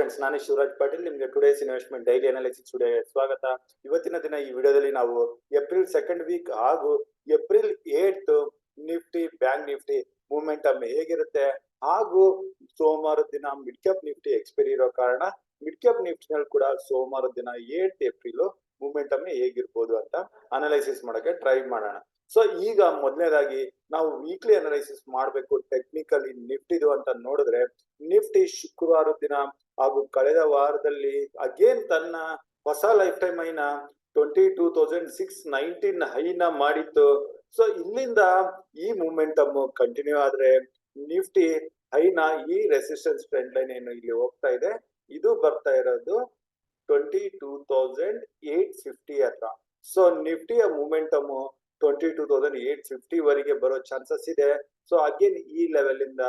Friends, ನಾನು ಶಿವರಾಜ್ ಪಾಟೀಲ್. ನಿಮಗೆ today's investment daily analysis ವಿಡಿಯೋಗೆ ಸ್ವಾಗತ. ಇವತ್ತಿನ ದಿನ ಈ ವಿಡಿಯೋದಲ್ಲಿ ನಾವು ಏಪ್ರಿಲ್ ಸೆಕೆಂಡ್ ವೀಕ್ ಹಾಗೂ ಏಪ್ರಿಲ್ 8 ನಿಫ್ಟಿ ಬ್ಯಾಂಕ್ ನಿಫ್ಟಿ ಮೂವ್ಮೆಂಟಮ್ ಹೇಗಿರುತ್ತೆ ಹಾಗೂ ಸೋಮವಾರ ದಿನ ಮಿಡ್ ಕ್ಯಾಪ್ ನಿಫ್ಟಿ ಎಕ್ಸ್ಪೈರಿ ಇರೋ ಕಾರಣ ಮಿಡ್ ಕ್ಯಾಪ್ ನಿಫ್ಟಿ ನಲ್ಲಿ ಕೂಡ ಸೋಮವಾರ ದಿನ 8 ಏಪ್ರಿಲ್ ಮೂವ್ಮೆಂಟಮ್ ಹೇಗಿರ್ಬೋದು ಅಂತ ಅನಾಲಿಸಿಸ್ ಮಾಡಕ್ಕೆ ಟ್ರೈ ಮಾಡೋಣ. ಸೊ ಈಗ ಮೊದಲನೇದಾಗಿ ನಾವು ವೀಕ್ಲಿ ಅನಾಲಿಸಿಸ್ ಮಾಡಬೇಕು ಟೆಕ್ನಿಕಲಿ ನಿಫ್ಟಿದು ಅಂತ ನೋಡಿದ್ರೆ, ನಿಫ್ಟಿ ಶುಕ್ರವಾರ ದಿನ ಹಾಗೂ ಕಳೆದ ವಾರದಲ್ಲಿ ಅಗೇನ್ ತನ್ನ ಹೊಸ ಲೈಫ್ ಟೈಮ್ ಹೈನ 22,619 ಹೈನ ಮಾಡಿತ್ತು. ಸೊ ಇಲ್ಲಿಂದ ಈ ಮೂವ್ಮೆಂಟಮ್ ಕಂಟಿನ್ಯೂ ಆದ್ರೆ ನಿಫ್ಟಿ ಹೈನ ಈ ರೆಸಿಸ್ಟೆನ್ಸ್ ಟ್ರೆಂಡ್ ಲೈನ್ ಏನು ಇಲ್ಲಿ ಹೋಗ್ತಾ ಇದೆ, ಇದು ಬರ್ತಾ ಇರೋದು 22,850 ಹತ್ರ. ಸೊ ನಿಫ್ಟಿಯ ಮೂವ್ಮೆಂಟಮ್ 22,850 ವರೆಗೆ ಬರೋ ಚಾನ್ಸಸ್ ಇದೆ. ಸೊ ಅಗೇನ್ ಈ ಲೆವೆಲ್ ಇಂದ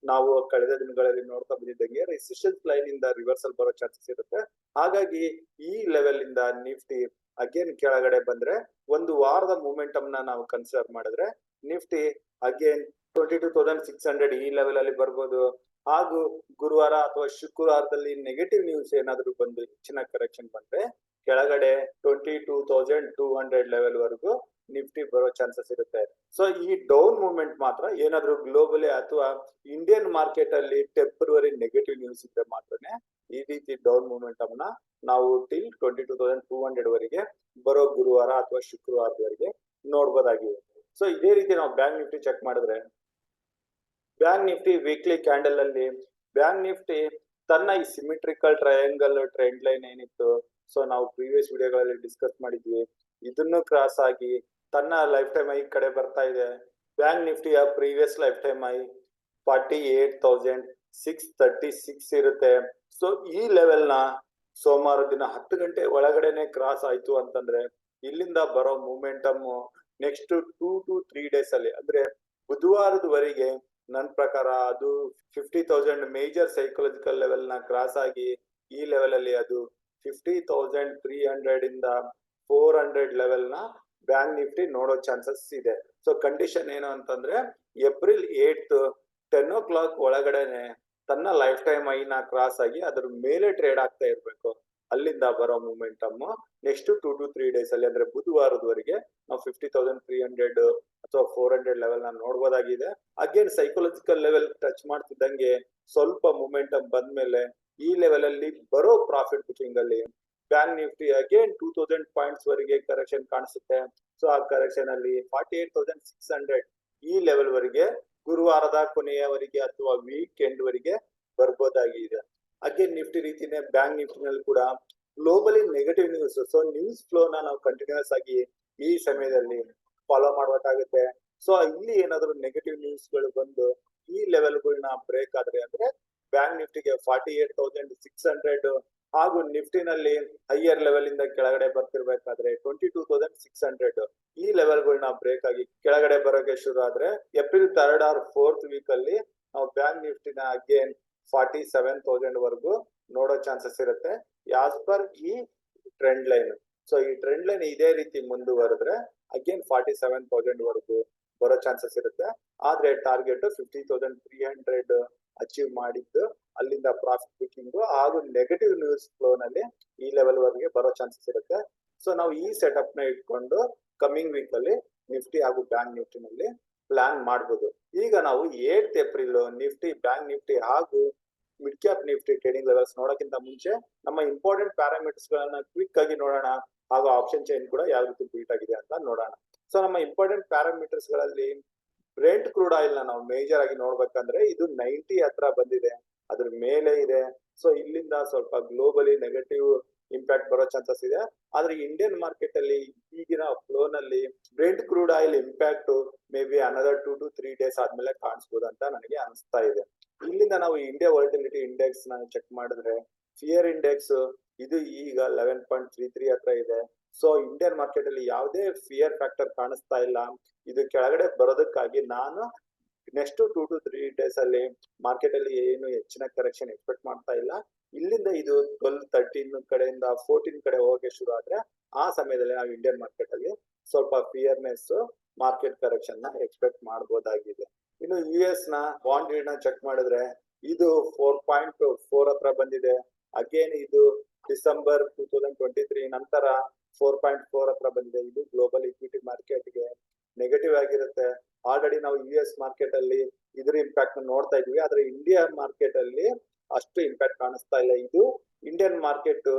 ನಾವು ಕಳೆದ ದಿನಗಳಲ್ಲಿ ನೋಡ್ತಾ ಬಂದಿದ್ದಂಗೆ ರೆಸಿಸ್ಟೆನ್ಸ್ ಲೈನ್ ಇಂದ ರಿವರ್ಸಲ್ ಬರೋ ಚಾನ್ಸಸ್ ಇರುತ್ತೆ. ಹಾಗಾಗಿ ಈ ಲೆವೆಲ್ ಇಂದ ನಿಫ್ಟಿ ಅಗೇನ್ ಕೆಳಗಡೆ ಬಂದ್ರೆ ಒಂದು ವಾರದ ಮೂವ್ಮೆಂಟಮ್ ನಾವು ಕನ್ಸಿಡರ್ ಮಾಡಿದ್ರೆ ನಿಫ್ಟಿ ಅಗೇನ್ 22,600 ಈ ಲೆವೆಲ್ ಅಲ್ಲಿ ಬರ್ಬೋದು. ಹಾಗೂ ಗುರುವಾರ ಅಥವಾ ಶುಕ್ರವಾರದಲ್ಲಿ ನೆಗೆಟಿವ್ ನ್ಯೂಸ್ ಏನಾದ್ರು ಬಂದು ಹೆಚ್ಚಿನ ಕರೆಕ್ಷನ್ ಬಂದ್ರೆ ಕೆಳಗಡೆ 22,200 ಲೆವೆಲ್ ವರೆಗೂ ನಿಫ್ಟಿ ಬರೋ ಚಾನ್ಸಸ್ ಇರುತ್ತೆ. ಸೊ ಈ ಡೌನ್ ಮೂವ್ಮೆಂಟ್ ಮಾತ್ರ ಏನಾದ್ರು ಗ್ಲೋಬಲಿ ಅಥವಾ ಇಂಡಿಯನ್ ಮಾರ್ಕೆಟ್ ಅಲ್ಲಿ ಟೆಂಪರರಿ ನೆಗೆಟಿವ್ ನ್ಯೂಸ್ ಇದ್ರೆ ಮಾತ್ರನೇ ಈ ರೀತಿ ಡೌನ್ ಮೂವ್ಮೆಂಟಮ್ ನಾವು ಟಿಲ್ 22,200 ವರೆಗೆ ಬರೋ ಗುರುವಾರ ಅಥವಾ ಶುಕ್ರವಾರದವರೆಗೆ ನೋಡ್ಬೋದಾಗಿದೆ. ಸೊ ಇದೇ ರೀತಿ ನಾವು ಬ್ಯಾಂಕ್ ನಿಫ್ಟಿ ಚೆಕ್ ಮಾಡಿದ್ರೆ, ಬ್ಯಾಂಕ್ ನಿಫ್ಟಿ ವೀಕ್ಲಿ ಕ್ಯಾಂಡಲ್ ಅಲ್ಲಿ ಬ್ಯಾಂಕ್ ನಿಫ್ಟಿ ತನ್ನ ಈ ಸಿಮಿಟ್ರಿಕಲ್ ಟ್ರಯಾಂಗಲ್ ಟ್ರೆಂಡ್ ಲೈನ್ ಏನಿತ್ತು, ಸೊ ನಾವು ಪ್ರೀವಿಯಸ್ ವಿಡಿಯೋಗಳಲ್ಲಿ ಡಿಸ್ಕಸ್ ಮಾಡಿದ್ವಿ, ಇದನ್ನು ಕ್ರಾಸ್ ಆಗಿ ತನ್ನ ಲೈಫ್ ಟೈಮ್ ಹೈ ಕಡೆ ಬರ್ತಾ ಇದೆ. ಬ್ಯಾಂಕ್ ನಿಫ್ಟಿಯ ಪ್ರೀವಿಯಸ್ ಲೈಫ್ ಟೈಮ್ ಹೈ 48,636 ಇರುತ್ತೆ. ಸೊ ಈ ಲೆವೆಲ್ ನ ಸೋಮವಾರ ದಿನ 10 ಗಂಟೆ ಒಳಗಡೆನೆ ಕ್ರಾಸ್ ಆಯ್ತು ಅಂತಂದ್ರೆ ಇಲ್ಲಿಂದ ಬರೋ ಮೂವ್ಮೆಂಟಮ್ ನೆಕ್ಸ್ಟ್ 2 to 3 ಡೇಸ್ ಅಲ್ಲಿ ಅಂದ್ರೆ ಬುಧವಾರದವರೆಗೆ ನನ್ನ ಪ್ರಕಾರ ಅದು 50,000 ಮೇಜರ್ ಸೈಕಲಾಜಿಕಲ್ ಲೆವೆಲ್ ನ ಕ್ರಾಸ್ ಆಗಿ ಈ ಲೆವೆಲ್ ಅಲ್ಲಿ ಅದು 50,300 ಇಂದ 400 ಲೆವೆಲ್ ನ ಬ್ಯಾಂಕ್ ನಿಫ್ಟಿ ನೋಡೋ ಚಾನ್ಸಸ್ ಇದೆ. ಸೊ ಕಂಡೀಷನ್ ಏನು ಅಂತಂದ್ರೆ ಏಪ್ರಿಲ್ 8 10 o'clock ಒಳಗಡೆನೆ ತನ್ನ ಲೈಫ್ ಟೈಮ್ ಐನ ಕ್ರಾಸ್ ಆಗಿ ಅದ್ರ ಮೇಲೆ ಟ್ರೇಡ್ ಆಗ್ತಾ ಇರ್ಬೇಕು. ಅಲ್ಲಿಂದ ಬರೋ ಮೂವ್ಮೆಂಟಮ್ ನೆಕ್ಸ್ಟ್ 2 to 3 ಡೇಸ್ ಅಲ್ಲಿ ಅಂದ್ರೆ ಬುಧವಾರದವರೆಗೆ ನಾವು 50,300 ಅಥವಾ 400 ಲೆವೆಲ್ ನ ನೋಡ್ಬೋದಾಗಿದೆ. ಅಗೇನ್ ಸೈಕಲಾಜಿಕಲ್ ಲೆವೆಲ್ ಟಚ್ ಮಾಡ್ತಿದ್ದಂಗೆ ಸ್ವಲ್ಪ ಮೂವ್ಮೆಂಟಮ್ ಬಂದ್ಮೇಲೆ ಈ ಲೆವೆಲ್ ಅಲ್ಲಿ ಬರೋ ಪ್ರಾಫಿಟ್ ಬುಕಿಂಗ್ ಅಲ್ಲಿ ಬ್ಯಾಂಕ್ ನಿಫ್ಟಿ ಅಗೇನ್ 2,000 ಪಾಯಿಂಟ್ಸ್ ವರೆಗೆ ಕರೆಕ್ಷನ್ ಕಾಣಿಸುತ್ತೆ. ಸೊ ಆ ಕರೆಕ್ಷನ್ ಅಲ್ಲಿ 48,600 ಈ ಲೆವೆಲ್ ವರೆಗೆ ಗುರುವಾರದ ಕೊನೆಯವರೆಗೆ ಅಥವಾ ವೀಕ್ ಎಂಡ್ ವರೆಗೆ ಬರ್ಬೋದಾಗಿದೆ. ಅಗೇನ್ ನಿಫ್ಟಿ ರೀತಿನೇ ಬ್ಯಾಂಕ್ ನಿಫ್ಟಿ ನಲ್ಲಿ ಕೂಡ globally negative news, so news flow ನಾವು ಕಂಟಿನ್ಯೂಸ್ ಆಗಿ ಈ ಸಮಯದಲ್ಲಿ ಫಾಲೋ ಮಾಡ್ಬೇಕಾಗುತ್ತೆ. ಸೊ ಇಲ್ಲಿ ಏನಾದ್ರು ನೆಗೆಟಿವ್ ನ್ಯೂಸ್ ಗಳು ಬಂದು ಈ ಲೆವೆಲ್ಗಳನ್ನ ಬ್ರೇಕ್ ಆದ್ರೆ ಅಂದ್ರೆ ಬ್ಯಾಂಕ್ ನಿಫ್ಟಿಗೆ 48,600 ಹಾಗೂ ನಿಫ್ಟಿನಲ್ಲಿ ಹೈಯರ್ ಲೆವೆಲ್ ಇಂದ ಕೆಳಗಡೆ ಬರ್ತಿರ್ಬೇಕಾದ್ರೆ 22,600 ಈ ಲೆವೆಲ್ಗಳನ್ನ ಬ್ರೇಕ್ ಆಗಿ ಕೆಳಗಡೆ ಬರೋಕೆ ಶುರು ಆದ್ರೆ April 3rd or 4th weak ಅಲ್ಲಿ ನಾವು ಬ್ಯಾಂಕ್ ನಿಫ್ಟಿನ ಅಗೇನ್ 47,000 ವರೆಗೂ ನೋಡೋ ಚಾನ್ಸಸ್ ಇರುತ್ತೆ ಆಸ್ ಪರ್ ಈ ಟ್ರೆಂಡ್ ಲೈನ್. ಸೊ ಈ ಟ್ರೆಂಡ್ ಲೈನ್ ಇದೇ ರೀತಿ ಮುಂದುವರೆದ್ರೆ ಅಗೇನ್ 47,000 ವರೆಗೂ ಬರೋ ಚಾನ್ಸಸ್ ಇರುತ್ತೆ. ಆದ್ರೆ ಟಾರ್ಗೆಟ್ 50,300 ಅಚೀವ್ ಮಾಡಿದ್ದು ಅಲ್ಲಿಂದ ಪ್ರಾಫಿಟ್ ಬುಕಿಂಗ್ ಹಾಗೂ ನೆಗೆಟಿವ್ ನ್ಯೂಸ್ ಫ್ಲೋ ನಲ್ಲಿ ಈ ಲೆವೆಲ್ ವರೆಗೆ ಬರೋ ಚಾನ್ಸಸ್ ಇರುತ್ತೆ. ಸೊ ನಾವು ಈ ಸೆಟಪ್ ನ ಇಟ್ಕೊಂಡು ಕಮಿಂಗ್ ವೀಕ್ ಅಲ್ಲಿ ನಿಫ್ಟಿ ಹಾಗೂ ಬ್ಯಾಂಕ್ ನಿಫ್ಟಿ ನಲ್ಲಿ ಪ್ಲಾನ್ ಮಾಡಬಹುದು. ಈಗ ನಾವು 8th April Nifty bank Nifty ಹಾಗೂ mid cap Nifty trading levels ನೋಡೋಕ್ಕಿಂತ ಮುಂಚೆ ನಮ್ಮ ಇಂಪಾರ್ಟೆಂಟ್ ಪ್ಯಾರಾಮೀಟರ್ಸ್ ಗಳನ್ನ ಕ್ವಿಕ್ ಆಗಿ ನೋಡೋಣ ಹಾಗೂ ಆಪ್ಷನ್ ಚೈನ್ ಕೂಡ ಯಾವ ರೀತಿ ಬೀಟ್ ಆಗಿದೆ ಅಂತ ನೋಡೋಣ. ಸೊ ನಮ್ಮ ಇಂಪಾರ್ಟೆಂಟ್ ಪ್ಯಾರಾಮೀಟರ್ಸ್ ಗಳಲ್ಲಿ ಬ್ರೆಂಟ್ ಕ್ರೂಡ್ ಆಯಿಲ್ ನ ನಾವು ಮೇಜರ್ ಆಗಿ ನೋಡ್ಬೇಕಂದ್ರೆ ಇದು 90 ಹತ್ರ ಬಂದಿದೆ, ಅದ್ರ ಮೇಲೆ ಇದೆ. ಸೊ ಇಲ್ಲಿಂದ ಸ್ವಲ್ಪ ಗ್ಲೋಬಲಿ ನೆಗೆಟಿವ್ ಇಂಪ್ಯಾಕ್ಟ್ ಬರೋ ಚಾನ್ಸಸ್ ಇದೆ. ಆದ್ರೆ ಇಂಡಿಯನ್ ಮಾರ್ಕೆಟ್ ಅಲ್ಲಿ ಈಗಿನ ಫ್ಲೋ ನಲ್ಲಿ Brent crude oil impact may be another 2 to 3 days ಆದ್ಮೇಲೆ ಕಾಣಿಸ್ಬೋದು ಅಂತ ನನಗೆ ಅನಿಸ್ತಾ ಇದೆ. ಇಲ್ಲಿಂದ ನಾವು ಇಂಡಿಯಾ ವಾಲಟಿಲಿಟಿ ಇಂಡೆಕ್ಸ್ ನ ಚೆಕ್ ಮಾಡಿದ್ರೆ ಫಿಯರ್ ಇಂಡೆಕ್ಸ್ ಇದು ಈಗ 11.33 ಹತ್ರ ಇದೆ. ಸೊ ಇಂಡಿಯನ್ ಮಾರ್ಕೆಟ್ ಅಲ್ಲಿ ಯಾವುದೇ ಫಿಯರ್ ಫ್ಯಾಕ್ಟರ್ ಕಾಣಿಸ್ತಾ ಇಲ್ಲ. ಇದು ಕೆಳಗಡೆ ಬರೋದಕ್ಕಾಗಿ ನಾನು ನೆಕ್ಸ್ಟ್ 2 to 3 ಡೇಸ್ ಅಲ್ಲಿ ಮಾರ್ಕೆಟ್ ಅಲ್ಲಿ ಏನು ಹೆಚ್ಚಿನ ಕರೆಕ್ಷನ್ ಎಕ್ಸ್ಪೆಕ್ಟ್ ಮಾಡ್ತಾ ಇಲ್ಲ. ಇಲ್ಲಿಂದ ಇದು 12, 13 ಕಡೆಯಿಂದ 14 ಕಡೆ ಹೋಗಕ್ಕೆ ಶುರು ಆದ್ರೆ ಆ ಸಮಯದಲ್ಲಿ ನಾವು ಇಂಡಿಯನ್ ಮಾರ್ಕೆಟ್ ಅಲ್ಲಿ ಸ್ವಲ್ಪ ಫಿಯರ್ನೆಸ್ ಮಾರ್ಕೆಟ್ ಕರೆಕ್ಷನ್ ನ ಎಕ್ಸ್ಪೆಕ್ಟ್ ಮಾಡಬಹುದಾಗಿದೆ. ಇನ್ನು US ನ ಬಾಂಡ್ ನ ಚೆಕ್ ಮಾಡಿದ್ರೆ ಇದು 4.4 ಹತ್ರ ಬಂದಿದೆ. ಅಗೇನ್ ಇದು ಡಿಸೆಂಬರ್ 2023 ನಂತರ 4.4 ಹತ್ರ ಬಂದಿದೆ. ಇದು ಗ್ಲೋಬಲ್ ಇಕ್ವಿಟಿ ಮಾರ್ಕೆಟ್ಗೆ ನೆಗೆಟಿವ್ ಆಗಿರುತ್ತೆ. ಆಲ್ರೆಡಿ ನಾವು US ಮಾರ್ಕೆಟ್ ಅಲ್ಲಿ ಇದ್ರ ಇಂಪ್ಯಾಕ್ಟ್ ನೋಡ್ತಾ ಇದೀವಿ, ಆದ್ರೆ ಇಂಡಿಯಾ ಮಾರ್ಕೆಟ್ ಅಲ್ಲಿ ಅಷ್ಟು ಇಂಪ್ಯಾಕ್ಟ್ ಕಾಣಿಸ್ತಾ ಇಲ್ಲ. ಇದು Indian market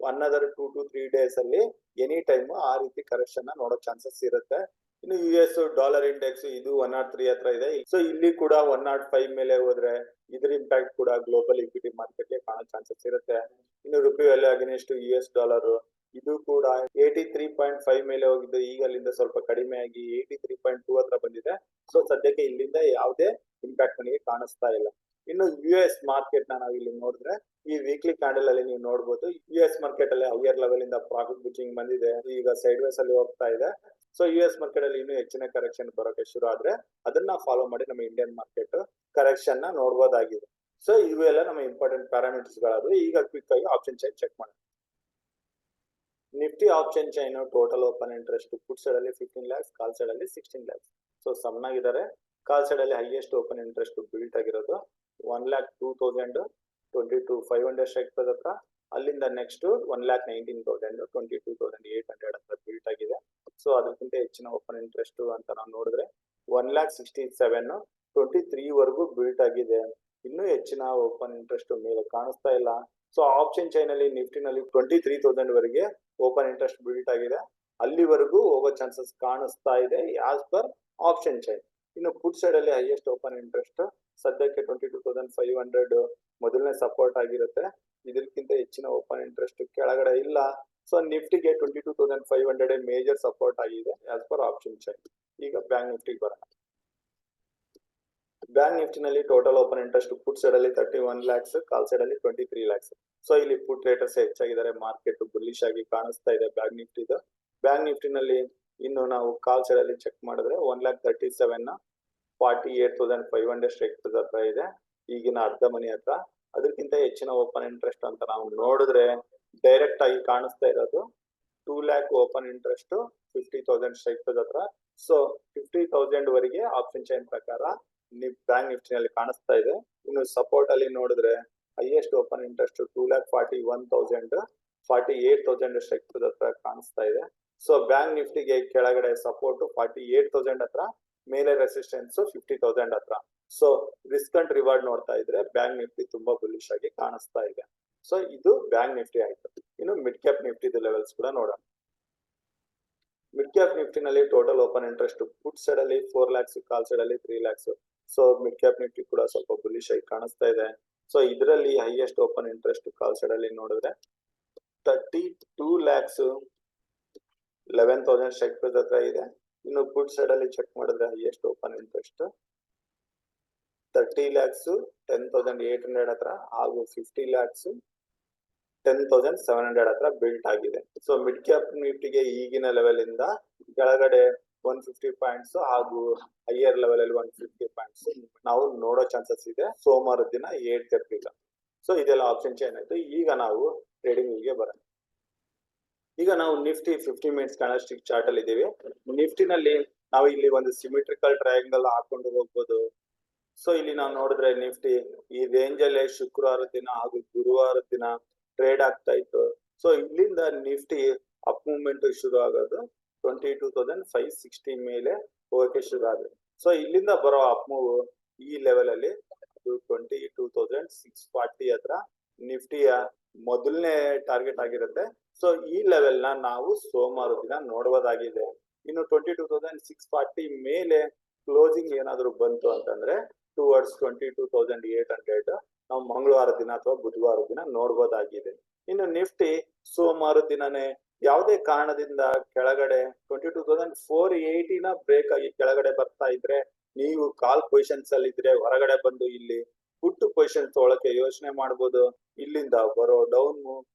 another 2 to 3 days ಅಲ್ಲಿ ಎನಿ ಟೈಮ್ ಆ ರೀತಿ ಕರೆಕ್ಷನ್ ನೋಡೋ ಚಾನ್ಸಸ್ ಇರುತ್ತೆ. ಇನ್ನು US ಡಾಲರ್ ಇಂಡೆಕ್ಸ್ ಇದು 103 ಹತ್ರ ಇದೆ. ಸೊ ಇಲ್ಲಿ ಕೂಡ 105 ಮೇಲೆ ಹೋದ್ರೆ ಇದ್ರ ಇಂಪ್ಯಾಕ್ಟ್ ಕೂಡ ಗ್ಲೋಬಲ್ ಇಕ್ವಿಟಿ ಮಾರ್ಕೆಟ್ ಗೆ ಕಾಣೋ ಚಾನ್ಸಸ್ ಇರುತ್ತೆ. ಇನ್ನು rupee value against US dollar ಇದು ಕೂಡ 83.5 ಮೇಲೆ ಹೋಗಿದ್ದು, ಈಗ ಅಲ್ಲಿಂದ ಸ್ವಲ್ಪ ಕಡಿಮೆ ಆಗಿ 83.2 ಹತ್ರ ಬಂದಿದೆ. ಸೊ ಸದ್ಯಕ್ಕೆ ಇಲ್ಲಿಂದ ಯಾವುದೇ ಇಂಪ್ಯಾಕ್ಟ್ ನನಗೆ ಕಾಣಿಸ್ತಾ ಇಲ್ಲ. ಇನ್ನು US ಮಾರ್ಕೆಟ್ ನಾವು ಇಲ್ಲಿ ನೋಡಿದ್ರೆ ಈ ವೀಕ್ಲಿ ಕ್ಯಾಂಡಲ್ ಅಲ್ಲಿ ನೀವು ನೋಡಬಹುದು, US ಮಾರ್ಕೆಟ್ ಅಲ್ಲಿ ಹೈಯರ್ ಲೆವೆಲ್ ಇಂದ ಪ್ರಾಫಿಟ್ ಬುಕಿಂಗ್ ಬಂದಿದೆ, ಈಗ ಸೈಡ್ ವೇಸ್ ಅಲ್ಲಿ ಹೋಗ್ತಾ ಇದೆ. ಸೊ US ಮಾರ್ಕೆಟ್ ಅಲ್ಲಿ ಇನ್ನೂ ಹೆಚ್ಚಿನ ಕರೆಕ್ಷನ್ ಬರೋಕೆ ಶುರು ಆದ್ರೆ ಅದನ್ನ ಫಾಲೋ ಮಾಡಿ ನಮ್ಮ ಇಂಡಿಯನ್ ಮಾರ್ಕೆಟ್ ಕರೆಕ್ಷನ್ ನ ನೋಡಬಹುದಾಗಿದೆ. ಸೊ ಇವೆಲ್ಲ ನಮ್ಮ ಇಂಪಾರ್ಟೆಂಟ್ ಪ್ಯಾರಾಮೀಟರ್ಸ್ ಗಳಾದ್ರು. ಈಗ ಕ್ವಿಕ್ ಆಗಿ ಆಪ್ಷನ್ ಚೈನ್ ಚೆಕ್ ಮಾಡೋಣ. Nifty option chain total open interest put side ಅಲ್ಲಿ 15 lakhs, ಕಾಲ್ ಸೈಡ್ ಅಲ್ಲಿ 16 lakhs. ಸೊ ಸಮನಾಗಿದ್ದಾರೆ. ಕಾಲ್ ಸೈಡ್ ಅಲ್ಲಿ ಹೈಯೆಸ್ಟ್ ಓಪನ್ ಇಂಟ್ರೆಸ್ಟ್ ಬಿಲ್ಟ್ ಆಗಿರೋದು 1,02,022,500 ಸ್ಟ್ರೈಕ್ ಪ್ರೈಸ್ ಹತ್ರ. ಅಲ್ಲಿಂದ ನೆಕ್ಸ್ಟ್ 1,19,000 22,800 ಹತ್ರ ಬಿಲ್ಟ್ ಆಗಿದೆ. ಸೊ ಅದಕ್ಕಿಂತ ಹೆಚ್ಚಿನ ಓಪನ್ ಇಂಟ್ರೆಸ್ಟ್ ಅಂತ ನಾವು ನೋಡಿದ್ರೆ 1,67,23 ವರೆಗೂ ಬಿಲ್ಟ್ ಆಗಿದೆ. ಇನ್ನೂ ಹೆಚ್ಚಿನ ಓಪನ್ ಇಂಟ್ರೆಸ್ಟ್ ಮೇಲೆ ಕಾಣಿಸ್ತಾ ಇಲ್ಲ. ಸೊ ಆಪ್ಷನ್ ಚೈನ್ ಅಲ್ಲಿ ನಿಫ್ಟಿನಲ್ಲಿ 23,000 ವರೆಗೆ ಓಪನ್ ಇಂಟ್ರೆಸ್ಟ್ ಬಿಲ್ಟ್ ಆಗಿದೆ, ಅಲ್ಲಿವರೆಗೂ ಹೋಗೋ ಚಾನ್ಸಸ್ ಕಾಣಿಸ್ತಾ ಇದೆ ಆಸ್ ಪರ್ ಆಪ್ಷನ್ ಚೈನ್. ಇನ್ನು ಪುಟ್ ಸೈಡ್ ಅಲ್ಲಿ ಹೈಯೆಸ್ಟ್ ಓಪನ್ ಇಂಟ್ರೆಸ್ಟ್ ಸದ್ಯಕ್ಕೆ 22,500 ಮೊದಲನೇ ಸಪೋರ್ಟ್ ಆಗಿರುತ್ತೆ. ಇದಕ್ಕಿಂತ ಹೆಚ್ಚಿನ ಓಪನ್ ಇಂಟ್ರೆಸ್ಟ್ ಕೆಳಗಡೆ ಇಲ್ಲ. ಸೊ ನಿಫ್ಟಿಗೆ 22,500 ಮೇಜರ್ ಸಪೋರ್ಟ್ ಆಗಿದೆ ಆಸ್ ಪರ್ ಆಪ್ಷನ್ ಚೈನ್. ಈಗ ಬ್ಯಾಂಕ್ ನಿಫ್ಟಿಗೆ ಬರೋಣ. ಬ್ಯಾಂಕ್ ನಿಫ್ಟಿನಲ್ಲಿ total open interest put side ಅಲ್ಲಿ 31 lakhs, ಕಾಲ್ ಸೈಡ್ ಅಲ್ಲಿ 23 lakhs. ಸೊ ಇಲ್ಲಿ ಪುಟ್ ರೇಟರ್ಸ್ ಹೆಚ್ಚಾಗಿದ್ದಾರೆ, ಮಾರ್ಕೆಟ್ ಬುಲ್ಲಿಶ್ ಆಗಿ ಕಾಣಿಸ್ತಾ ಇದೆ ಬ್ಯಾಂಕ್ ನಿಫ್ಟಿದು. ಬ್ಯಾಂಕ್ ನಿಫ್ಟಿನಲ್ಲಿ ಇನ್ನು ನಾವು ಕಾಲ್ ಸೈಡ್ ಅಲ್ಲಿ ಚೆಕ್ ಮಾಡಿದ್ರೆ 1,37,48,500 ಸ್ಟ್ರೈಕ್ ಪ್ರೈಸ್ ಹತ್ರ ಇದೆ, ಈಗಿನ ಅರ್ಧ ಮನಿ ಹತ್ರ. ಅದಕ್ಕಿಂತ ಹೆಚ್ಚಿನ ಓಪನ್ ಇಂಟ್ರೆಸ್ಟ್ ಅಂತ ನಾವು ನೋಡಿದ್ರೆ ಡೈರೆಕ್ಟ್ ಆಗಿ ಕಾಣಿಸ್ತಾ ಇರೋದು 2 lakh open interest 50,000 strike price ಹತ್ರ. ಸೊ 50,000 ವರೆಗೆ ಆಪ್ಷನ್ ಚೈನ್ ಪ್ರಕಾರ ಬ್ಯಾಂಕ್ ನಿಫ್ಟಿನಲ್ಲಿ ಕಾಣಿಸ್ತಾ ಇದೆ. ಇನ್ನು ಸಪೋರ್ಟ್ ಅಲ್ಲಿ ನೋಡಿದ್ರೆ highest open interest 2,41,000 48,000 strike price ಹತ್ರ ಕಾಣಿಸ್ತಾ ಇದೆ. ಸೊ ಬ್ಯಾಂಕ್ ನಿಫ್ಟಿಗೆ ಕೆಳಗಡೆ ಸಪೋರ್ಟ್ 48,000 ಹತ್ರ, ಮೇಲೆ ರೆಸಿಸ್ಟೆನ್ಸ್ 50,000 ಹತ್ರ. ಸೊ ರಿಸ್ಕ್ ಅಂಡ್ ರಿವಾರ್ಡ್ ನೋಡ್ತಾ ಇದ್ರೆ ಬ್ಯಾಂಕ್ ನಿಫ್ಟಿ ತುಂಬಾ ಬುಲಿಶ್ ಆಗಿ ಕಾಣಿಸ್ತಾ ಇದೆ. ಸೊ ಇದು ಬ್ಯಾಂಕ್ ನಿಫ್ಟಿ ಆಯ್ತು. ಇನ್ನು ಮಿಡ್ ಕ್ಯಾಪ್ ನಿಫ್ಟಿ ಲೆವೆಲ್ಸ್ ಕೂಡ ನೋಡೋಣ. ಮಿಡ್ ಕ್ಯಾಪ್ ನಿಫ್ಟಿನಲ್ಲಿ total open interest put side ಅಲ್ಲಿ 4 lakhs, ಕಾಲ್ ಸೈಡ್ ಅಲ್ಲಿ 3 lakhs. So mid cap Nifty ಕೂಡ ಸ್ವಲ್ಪ ಬುಲಿಶ್ ಆಗಿ ಕಾಣಿಸ್ತಾ ಇದೆ. ಸೊ ಇದರಲ್ಲಿ highest open interest call side ಅಲ್ಲಿ ನೋಡಿದ್ರೆ 32 lakhs 11,000 ಸ್ಟ್ರೈಕ್ ಪ್ರೈಸ್ ಹತ್ರ ಇದೆ. ಇನ್ನು ಪುಟ್ ಸೈಡ್ ಅಲ್ಲಿ ಚೆಕ್ ಮಾಡಿದ್ರೆ ಹೈಯೆಸ್ಟ್ ಓಪನ್ ಇಂಟ್ರೆಸ್ಟ್ 30 lakhs 10,800 ಹತ್ರ ಹಾಗೂ 50 lakhs 10,700 ಹತ್ರ ಬಿಲ್ಟ್ ಆಗಿದೆ. ಸೊ ಮಿಡ್ ಕ್ಯಾಪ್ ನಿಫ್ಟಿಗೆ ಈಗಿನ ಲೆವೆಲ್ ಇಂದ ಕೆಳಗಡೆ 150 ಪಾಯಿಂಟ್ಸ್ ಹಾಗೂ ಹೈಯರ್ ಲೆವೆಲ್ ಅಲ್ಲಿ 150 ಪಾಯಿಂಟ್ಸ್ ನಾವು ನೋಡೋ ಚಾನ್ಸಸ್ ಇದೆ ಸೋಮವಾರ ದಿನ 8th April. ಸೊ ಇದೆಲ್ಲ ಆಪ್ಷನ್ ಚೈನ್ ಆಯ್ತು. ಈಗ ನಾವು ಟ್ರೇಡಿಂಗ್ ಗೆ ಬರೋಣ. ಈಗ ನಾವು ನಿಫ್ಟಿ 50 ಮಿನಿಟ್ಸ್ ಕ್ಯಾಂಡಲ್ಸ್ಟಿಕ್ ಚಾರ್ಟ್ ಅಲ್ಲಿ ಇದ್ದೀವಿ. ನಿಫ್ಟಿನಲ್ಲಿ ನಾವು ಇಲ್ಲಿ ಒಂದು ಸಿಮಿಟ್ರಿಕಲ್ ಟ್ರಯಾಂಗಲ್ ಹಾಕೊಂಡು ಹೋಗ್ಬೋದು. ಸೊ ಇಲ್ಲಿ ನಾವು ನೋಡಿದ್ರೆ ನಿಫ್ಟಿ ಈ ರೇಂಜ್ ಅಲ್ಲಿ ಶುಕ್ರವಾರ ದಿನ ಹಾಗೂ ಗುರುವಾರ ದಿನ ಟ್ರೇಡ್ ಆಗ್ತಾ ಇತ್ತು. ಸೊ ಇಲ್ಲಿಂದ ನಿಫ್ಟಿ ಅಪ್ ಮೂವ್ಮೆಂಟ್ ಶುರು ಆಗೋದು 22,560 ಮೇಲೆ ಹೋಗಕ್ಕೆ ಶುರು ಆಗಿದೆ. ಸೊ ಇಲ್ಲಿಂದ ಬರೋ ಅಪ್ ಮೂವ್ ಈ ಲೆವೆಲ್ ಅಲ್ಲಿ 22,640 ಹತ್ರ ನಿಫ್ಟಿಯ ಮೊದಲನೇ ಟಾರ್ಗೆಟ್ ಆಗಿರುತ್ತೆ. ಸೊ ಈ ಲೆವೆಲ್ ನ ನಾವು ಸೋಮವಾರ ದಿನ ನೋಡಬಹುದಾಗಿದೆ. ಇನ್ನು 22,640 ಮೇಲೆ ಕ್ಲೋಸಿಂಗ್ ಏನಾದ್ರು ಬಂತು ಅಂತಂದ್ರೆ ಟುವರ್ಡ್ಸ್ 22,800 ನಾವು ಮಂಗಳವಾರ ದಿನ ಅಥವಾ ಬುಧವಾರ ದಿನ ನೋಡಬಹುದಾಗಿದೆ. ಇನ್ನು ನಿಫ್ಟಿ ಸೋಮವಾರ ದಿನನೇ ಯಾವುದೇ ಕಾರಣದಿಂದ ಕೆಳಗಡೆ 22,480 ಬ್ರೇಕ್ ಆಗಿ ಕೆಳಗಡೆ ಬರ್ತಾ ಇದ್ರೆ ನೀವು ಕಾಲ್ ಪೊಸಿಷನ್ಸ್ ಅಲ್ಲಿ ಇದ್ರೆ ಹೊರಗಡೆ ಬಂದು ಇಲ್ಲಿ ಪುಟ್ ಪೊಸಿಷನ್ ತೊಗೊಳಕ್ಕೆ ಯೋಚನೆ ಮಾಡಬಹುದು. ಇಲ್ಲಿಂದ ಬರೋ ಡೌನ್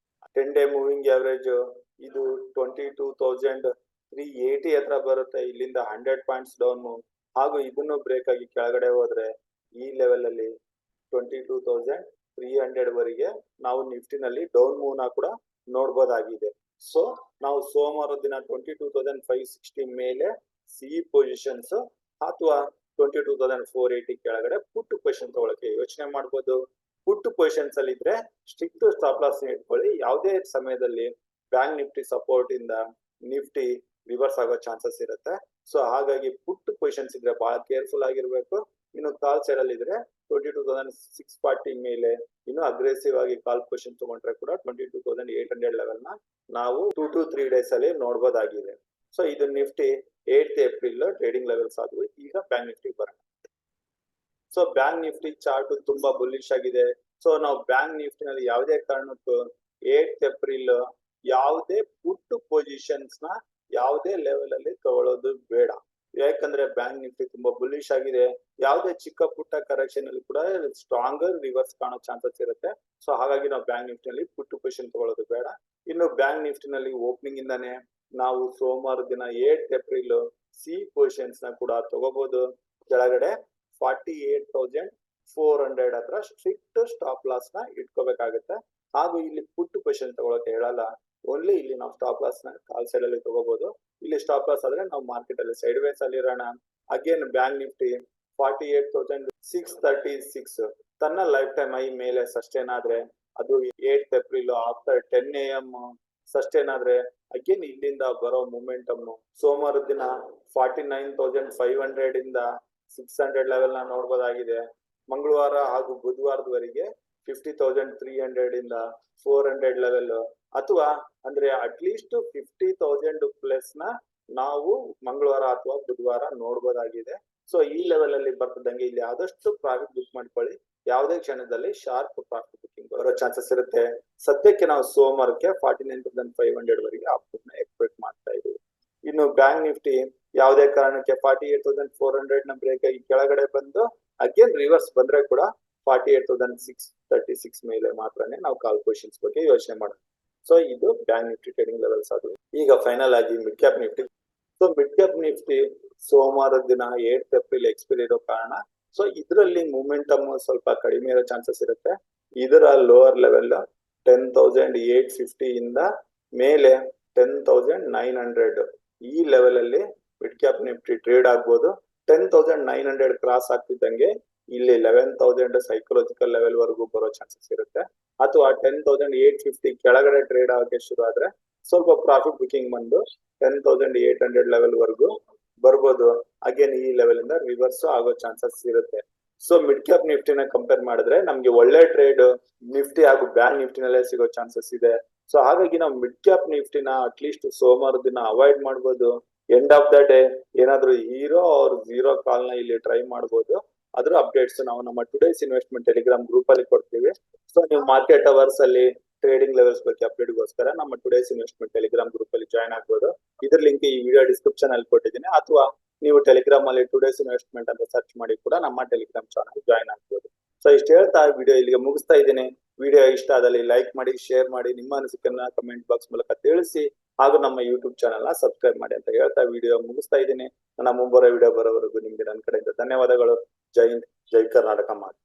10 day ಮೂವಿಂಗ್ ಅವರೇಜ್ ಇದು 22,380 ಹತ್ರ ಬರುತ್ತೆ. ಇಲ್ಲಿಂದ 100 ಪಾಯಿಂಟ್ಸ್ ಡೌನ್ ಮೂವ್ ಹಾಗೂ ಇದನ್ನು ಬ್ರೇಕ್ ಆಗಿ ಕೆಳಗಡೆ ಹೋದ್ರೆ ಈ ಲೆವೆಲ್ ಅಲ್ಲಿ 22,300 ವರೆಗೆ ನಾವು ನಿಫ್ಟಿನಲ್ಲಿ ಡೌನ್ ಮೂವ್ ನ ಕೂಡ ನೋಡಬಹುದಾಗಿದೆ. ಸೊ ನಾವು ಸೋಮವಾರ ದಿನ 22,560 ಮೇಲೆ ಸಿ ಪೊಸಿಷನ್ಸ್ ಅಥವಾ 22,480 ಕೆಳಗಡೆ ಪುಟ್ ಪೊಸಿಷನ್ ತಗೊಳಕ್ಕೆ ಯೋಚನೆ ಮಾಡಬಹುದು. ಪುಟ್ ಪೊಸಿಷನ್ಸ್ ಅಲ್ಲಿ ಇದ್ರೆ ಸ್ಟ್ರಿಕ್ಟ್ ಸ್ಟಾಪ್ ಲಾಸ್ ಇಟ್ಕೊಳ್ಳಿ. ಯಾವುದೇ ಸಮಯದಲ್ಲಿ ಬ್ಯಾಂಕ್ ನಿಫ್ಟಿ ಸಪೋರ್ಟ್ ಇಂದ ನಿಫ್ಟಿ ರಿವರ್ಸ್ ಆಗೋ ಚಾನ್ಸಸ್ ಇರುತ್ತೆ. ಸೊ ಹಾಗಾಗಿ ಪುಟ್ ಪೊಸಿಷನ್ಸ್ ಇದ್ರೆ ಬಹಳ ಕೇರ್ಫುಲ್ ಆಗಿರ್ಬೇಕು. ಇನ್ನು ಕಾಲ್ ಸೈಡ್ ಅಲ್ಲಿ ಇದ್ರೆ 22,640 ಮೇಲೆ ಇನ್ನು ಅಗ್ರೆಸಿವ್ ಆಗಿ ಕಾಲ್ ಪೊಸಿಷನ್ ತಗೊಂಡ್ರೆ ಕೂಡ 22,800 ಲೆವೆಲ್ ನ ನಾವು 2 to 3 ಡೇಸ್ ಅಲ್ಲಿ ನೋಡಬಹುದಾಗಿದೆ. ಸೊ ಇದು Nifty 8th April trading levels ಆದವು. ಈಗ ಬ್ಯಾಂಕ್ ನಿಫ್ಟಿ ಬರೋಣ. ಸೊ ಬ್ಯಾಂಕ್ ನಿಫ್ಟಿ ಚಾರ್ಟ್ ತುಂಬಾ ಬುಲ್ಲಿಶ್ ಆಗಿದೆ. ಸೊ ನಾವು ಬ್ಯಾಂಕ್ ನಿಫ್ಟಿ ನಲ್ಲಿ ಯಾವುದೇ ಕಾರಣಕ್ಕೂ 8th ಏಪ್ರಿಲ್ ಯಾವುದೇ ಪುಟ್ ಪೊಸಿಷನ್ಸ್ ನ ಯಾವುದೇ ಲೆವೆಲ್ ಅಲ್ಲಿ ತಗೊಳ್ಳೋದು ಬೇಡ. ಯಾಕಂದ್ರೆ ಬ್ಯಾಂಕ್ ನಿಫ್ಟಿ ತುಂಬಾ ಬುಲ್ಲಿಶ್ ಆಗಿದೆ. ಯಾವುದೇ ಚಿಕ್ಕ ಪುಟ್ಟ ಕರೆಕ್ಷನ್ ಅಲ್ಲಿ ಕೂಡ ಸ್ಟ್ರಾಂಗರ್ ರಿವರ್ಸ್ ಕಾಣೋ ಚಾನ್ಸಸ್ ಇರುತ್ತೆ. ಸೊ ಹಾಗಾಗಿ ನಾವು ಬ್ಯಾಂಕ್ ನಿಫ್ಟಿ ನಲ್ಲಿ ಪುಟ್ ಪೊಸಿಷನ್ ತಗೊಳ್ಳೋದು ಬೇಡ. ಇನ್ನು ಬ್ಯಾಂಕ್ ನಿಫ್ಟಿ ನಲ್ಲಿ ಓಪನಿಂಗ್ ಇಂದಾನೆ ನಾವು ಸೋಮವಾರ ದಿನ 8th ಏಪ್ರಿಲ್ ಸಿ ಪೊಸಿಷನ್ಸ್ ನ ಕೂಡ ತಗೋಬಹುದು. ಕೆಳಗಡೆ 48,400 ಹತ್ರ ಸ್ಟ್ರಿಕ್ಟ್ ಸ್ಟಾಪ್ ಲಾಸ್ ನ ಇಟ್ಕೋಬೇಕಾಗುತ್ತೆ. ಹಾಗೂ ಇಲ್ಲಿ ಪುಟ್ ಪೊಸಿಷನ್ ತಗೊಳಕ್ಕೆ ಹೇಳಲ್ಲ. ಓನ್ಲಿ ಇಲ್ಲಿ ನಾವು ಸ್ಟಾಪ್ ಲಾಸ್ ನ ಕಾಲ್ ಸೈಡ್ ಅಲ್ಲಿ ತಗೋಬಹುದು. ಇಲ್ಲಿ ಸ್ಟಾಪ್ ಲಾಸ್ ಆದ್ರೆ ನಾವು ಮಾರ್ಕೆಟ್ ಅಲ್ಲಿ ಸೈಡ್ ವೇಸ್ ಅಲ್ಲಿ ಇರೋಣ. ಅಗೇನ್ ಬ್ಯಾಂಕ್ ನಿಫ್ಟಿ 48,636 ತನ್ನ ಲೈಫ್ ಟೈಮ್ ಐ ಮೇಲೆ ಸಸ್ಟೈನ್ ಆದ್ರೆ, ಅದು 8th April after 10 AM sustain ಆದ್ರೆ ಅಗೇನ್ ಇಲ್ಲಿಂದ ಬರೋ ಮೊಮೆಂಟಮ್ ಸೋಮವಾರ ದಿನ 49,500 ಇಂದ 600 ಲೆವೆಲ್ ನ ನೋಡಬಹುದಾಗಿದೆ. ಮಂಗಳವಾರ ಹಾಗೂ ಬುಧವಾರದವರೆಗೆ 50,300 ಇಂದ 400 ಲೆವೆಲ್, ಅಥವಾ ಅಂದ್ರೆ ಅಟ್ಲೀಸ್ಟ್ 50,000 ಪ್ಲಸ್ ನ ನಾವು ಮಂಗಳವಾರ ಅಥವಾ ಬುಧವಾರ ನೋಡಬಹುದಾಗಿದೆ. ಸೊ ಈ ಲೆವೆಲ್ ಅಲ್ಲಿ ಬರ್ತದಂಗೆ ಇಲ್ಲಿ ಆದಷ್ಟು ಪ್ರಾಫಿಟ್ ಬುಕ್ ಮಾಡ್ಕೊಳ್ಳಿ. ಯಾವುದೇ ಕ್ಷಣದಲ್ಲಿ ಶಾರ್ಪ್ ಪ್ರಾಫಿಟ್ ಬುಕಿಂಗ್ ಬರೋ ಚಾನ್ಸಸ್ ಇರುತ್ತೆ. ಸದ್ಯಕ್ಕೆ ನಾವು ಸೋಮವಾರಕ್ಕೆ 49,500 ವರೆಗೆ ಅಪ್ನ ಎಕ್ಸ್ಪೆಕ್ಟ್ ಮಾಡ್ತಾ ಇದೀವಿ. ಇನ್ನು ಬ್ಯಾಂಕ್ ನಿಫ್ಟಿ ಯಾವುದೇ ಕಾರಣಕ್ಕೆ 48,400 ನ ಬ್ರೇಕ್ ಆಗಿ ಕೆಳಗಡೆ ಬಂದು ಅಗೇನ್ ರಿವರ್ಸ್ ಬಂದ್ರೆ ಕೂಡ 48,636 ಮೇಲೆ ಮಾತ್ರನೇ ನಾವು ಕಾಲ್ ಪೊಸಿಷನ್ಸ್ ಬಗ್ಗೆ ಯೋಚನೆ ಮಾಡೋಣ. ಸೊ ಇದು ಬ್ಯಾಂಕ್ ನಿಫ್ಟಿ ಟ್ರೇಡಿಂಗ್ ಲೆವೆಲ್ಸ್ ಅದು. ಈಗ ಫೈನಲ್ ಆಗಿ mid cap Nifty. So mid cap Nifty ಸೋಮವಾರ ದಿನ 8th ಏಪ್ರಿಲ್ ಎಕ್ಸ್ಪೈರಿ ಇರೋ ಕಾರಣ ಸೊ ಇದರಲ್ಲಿ ಮೂಮೆಂಟಮ್ ಸ್ವಲ್ಪ ಕಡಿಮೆ ಇರೋ ಚಾನ್ಸಸ್ ಇರುತ್ತೆ. ಇದರ ಲೋವರ್ ಲೆವೆಲ್ 10,850 ಇಂದ ಮೇಲೆ 10,900 ಈ ಲೆವೆಲ್ ಅಲ್ಲಿ ಮಿಡ್ ಕ್ಯಾಪ್ ನಿಫ್ಟಿ ಟ್ರೇಡ್ ಆಗ್ಬೋದು. 10,900 ಕ್ರಾಸ್ ಆಗ್ತಿದ್ದಂಗೆ ಇಲ್ಲಿ 11,000 ಸೈಕಲಾಜಿಕಲ್ ಲೆವೆಲ್ ವರೆಗೂ ಬರೋ ಚಾನ್ಸಸ್ ಇರುತ್ತೆ. ಅಥವಾ 10,850 ಕೆಳಗಡೆ ಟ್ರೇಡ್ ಆಗಕ್ಕೆ ಶುರು ಆದ್ರೆ ಸ್ವಲ್ಪ ಪ್ರಾಫಿಟ್ ಬುಕಿಂಗ್ ಬಂದು 10,800 ಲೆವೆಲ್ ವರೆಗೂ ಬರ್ಬೋದು. ಅಗೇನ್ ಈ ಲೆವೆಲ್ ಇಂದ ರಿವರ್ಸ್ ಆಗೋ ಚಾನ್ಸಸ್ ಇರುತ್ತೆ. ಸೊ ಮಿಡ್ ಕ್ಯಾಪ್ ನಿಫ್ಟಿನ ಕಂಪೇರ್ ಮಾಡಿದ್ರೆ ನಮ್ಗೆ ಒಳ್ಳೆ ಟ್ರೇಡ್ ನಿಫ್ಟಿ ಹಾಗೂ ಬ್ಯಾಂಕ್ ನಿಫ್ಟಿನಲ್ಲೇ ಸಿಗೋ ಚಾನ್ಸಸ್ ಇದೆ. ಸೊ ಹಾಗಾಗಿ ನಾವು ಮಿಡ್ ಕ್ಯಾಪ್ ನಿಫ್ಟಿನ ಅಟ್ಲೀಸ್ಟ್ ಸೋಮವಾರ ದಿನ ಅವಾಯ್ಡ್ ಮಾಡ್ಬೋದು. ಎಂಡ್ ಆಫ್ ದ ಡೇ ಏನಾದ್ರು ಹೀರೋ ಅವ್ರ ಝೀರೋ ಕಾಲ್ ನ ಇಲ್ಲಿ ಟ್ರೈ ಮಾಡ್ಬೋದು. ಅದ್ರ ಅಪ್ಡೇಟ್ಸ್ ನಾವು ನಮ್ಮ ಟುಡೇಸ್ ಇನ್ವೆಸ್ಟ್ಮೆಂಟ್ ಟೆಲಿಗ್ರಾಮ್ ಗ್ರೂಪ್ ಅಲ್ಲಿ ಕೊಡ್ತೀವಿ. ಸೊ ನೀವು ಮಾರ್ಕೆಟ್ ಅವರ್ಸ್ ಅಲ್ಲಿ ಟ್ರೇಡಿಂಗ್ ಲೆವೆಲ್ಸ್ ಬಗ್ಗೆ ಅಪ್ಡೇಟ್ಗೋಸ್ಕರ ನಮ್ಮ ಟುಡೇಸ್ ಇನ್ವೆಸ್ಟ್ಮೆಂಟ್ ಟೆಲಿಗ್ರಾಮ್ ಗ್ರೂಪ್ ಅಲ್ಲಿ ಜಾಯ್ನ್ ಆಗ್ಬೋದು. ಇದ್ರ ಲಿಂಕ್ ಈ ವಿಡಿಯೋ ಡಿಸ್ಕ್ರಿಪ್ಷನ್ ಅಲ್ಲಿ ಕೊಟ್ಟಿದ್ದೀನಿ. ಅಥವಾ ನೀವು ಟೆಲಿಗ್ರಾಮ್ ಅಲ್ಲಿ ಟುಡೇಸ್ ಇನ್ವೆಸ್ಟ್ಮೆಂಟ್ ಅಂತ ಸರ್ಚ್ ಮಾಡಿ ಕೂಡ ನಮ್ಮ ಟೆಲಿಗ್ರಾಮ್ ಚಾನಲ್ ಜಾಯ್ನ್ ಆಗ್ಬೋದು. ಸೊ ಇಷ್ಟು ಹೇಳ್ತಾ ವಿಡಿಯೋ ಇಲ್ಲಿಗೆ ಮುಗಿಸ್ತಾ ಇದ್ದೀನಿ. ವಿಡಿಯೋ ಇಷ್ಟ ಆದಲ್ಲಿ ಲೈಕ್ ಮಾಡಿ, ಶೇರ್ ಮಾಡಿ, ನಿಮ್ಮ ಅನಿಸಿಕೆಯನ್ನ ಕಮೆಂಟ್ ಬಾಕ್ಸ್ ಮೂಲಕ ತಿಳಿಸಿ, ಹಾಗೂ ನಮ್ಮ ಯೂಟ್ಯೂಬ್ ಚಾನಲ್ ನ ಸಬ್ಸ್ಕ್ರೈಬ್ ಮಾಡಿ ಅಂತ ಹೇಳ್ತಾ ವಿಡಿಯೋ ಮುಗಿಸ್ತಾ ಇದ್ದೀನಿ. ನನ್ನ ಮುಂಬರೋ ವಿಡಿಯೋ ಬರೋವರೆಗೂ ನಿಮ್ಗೆ ನನ್ನ ಕಡೆಯಿಂದ ಧನ್ಯವಾದಗಳು. ಜೈ ಹಿಂದ್, ಜೈ ಕರ್ನಾಟಕ ಮಾತೆ.